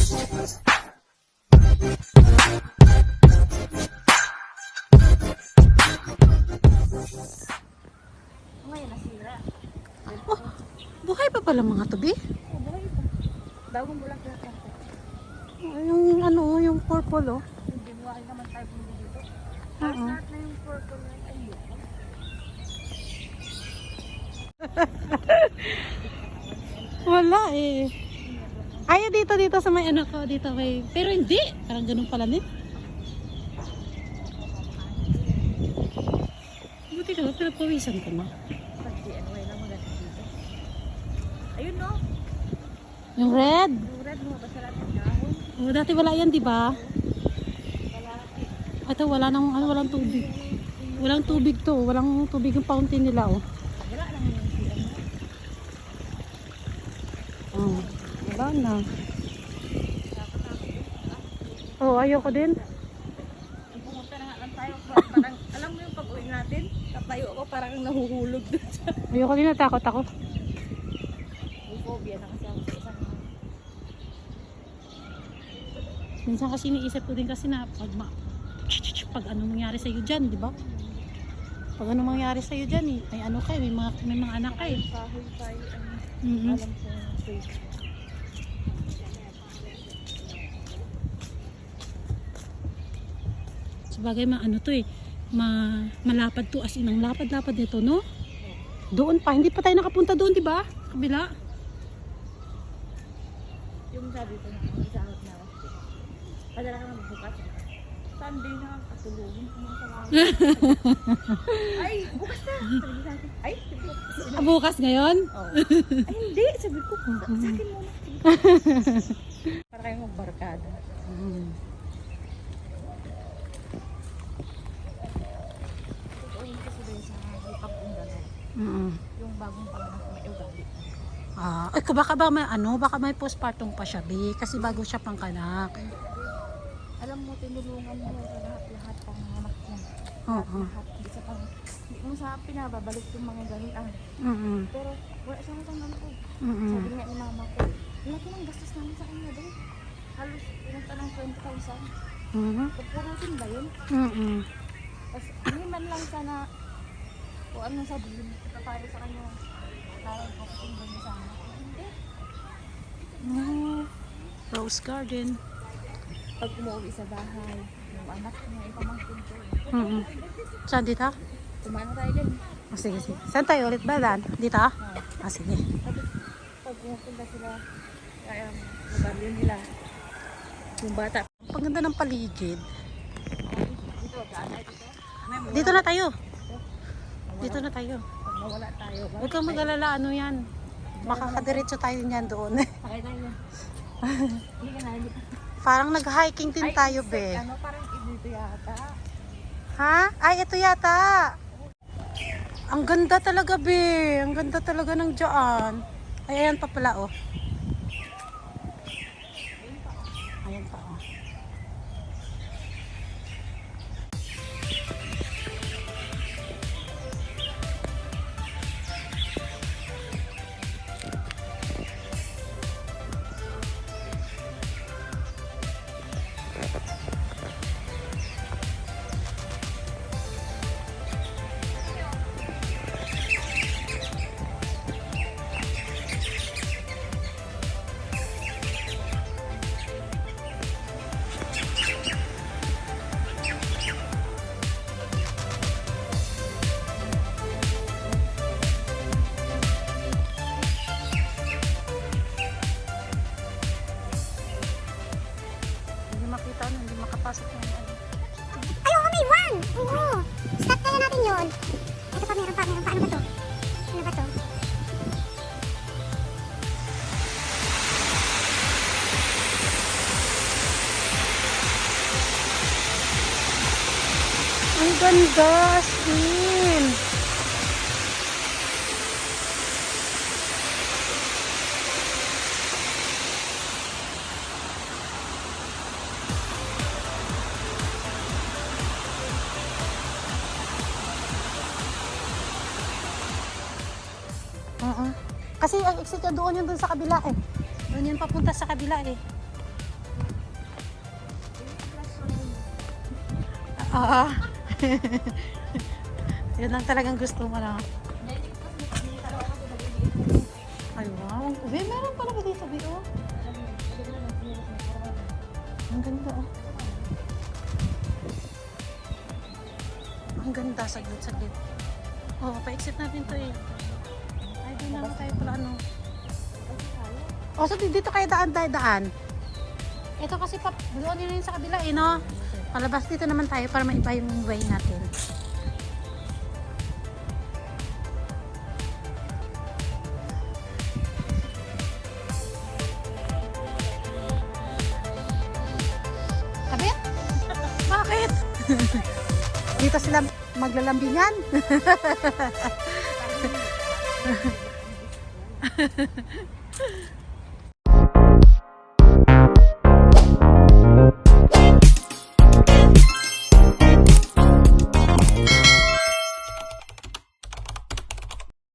Ngayon nasira. Oh, buhay pa pala mga tubi. Oh, buhay ito. Bagong bulak na ito. Yung ano, yung purple oh. Hindi mo ay naman tayo bumili dito. Start na yung purple na ay Wala eh. Ay, dito sa may anak ko, dito may. Pero hindi, parang ganun pala din. Buti ka, pinagpawisan ko na. Pati ano ay lang maganda dito. Ayun no. Yung red. Yung red mo ba sarap ng dahon? Oh, dati wala yan, di ba? Kalahati. Ito, wala nang, ano, walang tubig. Walang tubig to. Walang tubig yung fountain nila, oh. Wala lang yung silang mo. Oh, wala na. Oh, ayoko din. Pumunta na nga lang tayo. Parang, alam mo yung pag-uwi natin? Tatayo ako parang nahuhulog dun sa Ayoko din, natakot ako. phobia na kasi ako sa isang Minsan kasi iniisip ko din kasi na pag ano mangyari sa iyo diyan, di ba? Pag ano mangyari sa iyo diyan, eh, may ano kay, may mga anak kay. kahoy tayo. Mhm. Alam ko safe. Sabagay ano to eh, malapad to as in ang lapad-lapad nito, no? Doon pa, hindi pa tayo nakapunta doon, di ba? Kabila. Yung sabi ko na isahot na ako. Padala ka na magbukas. Sunday na katulungin ko mga salamat. Ay, bukas na! Sabi sa akin. Ay, sabi ko. Bukas ngayon? Oh. Ay, hindi. Sabi ko, sa akin muna. Para kayong magbarkada. Totoo yun kasi doon sa hukap kong dalaw. Yung bagong panganak na may ugali. Ay, baka may postpartum pa siya, Bi, kasi bago siya pangkanak. Alam mo, tinulungan mo sa lahat-lahat pang anak niya. Oo. Lahat. Hindi mo sa pinababalik yung mga ganun. Pero wala siyang tanong ko. Sabi nga ni mama ko, laki ng gastos namin sa kanya doon. Halos pinunta ng 20,000. Pupurusin ba yun? Tapos hindi man lang sana kung ano sabihin, ipapalo sa kanya. Parang papatinggan niya sa anak ko. Hindi. Rose garden. Pag umuwi sa bahay, yung anak niya, ipamangkin ko. Saan dito? Kumano tayo din. Sige. Saan tayo ulit ba, Dan? Dito? Sige. Pag pumupunta sila, kaya mabalyo nila. Yung bata. Ang ganda ng paligid. Dito, daan tayo dito. Dito na tayo. Dito na tayo. Pag nawala tayo. Huwag kang mag-alala, ano yan. Makakadiretso tayo niyan doon. Sakay tayo. Hindi ka na. Parang nag-hiking din tayo, Be. Ano, parang dito yata. Ha? Ay, ito yata. Ang ganda talaga, Be. Ang ganda talaga ng dyan. Ay, ayan pa pala, oh. Ayan pa, oh. Hindi makapasok yung ano. Ay, oo, may one! Oo. Start kaya natin yun. Ito pa, meron pa. Ano ba to? Ano ba to? Ang ganda, Spin! Kasi ang exit niya doon yun dun sa kabila eh. Doon yun papunta sa kabila eh. Oo. Yun lang talagang gusto mo na. Ay, wow. Uy, meron pala ba dito, Bi? Oh. Ang ganda, oh. Ang ganda, saglit. Oo, pa-exit natin to eh. Ay, di na tayo pala ano. O, so dito kayo daan. Ito kasi doon yun sa kabila eh, no? Palabas dito naman tayo para maiba yung way natin. Kabit? Bakit? Dito sila maglalambingan.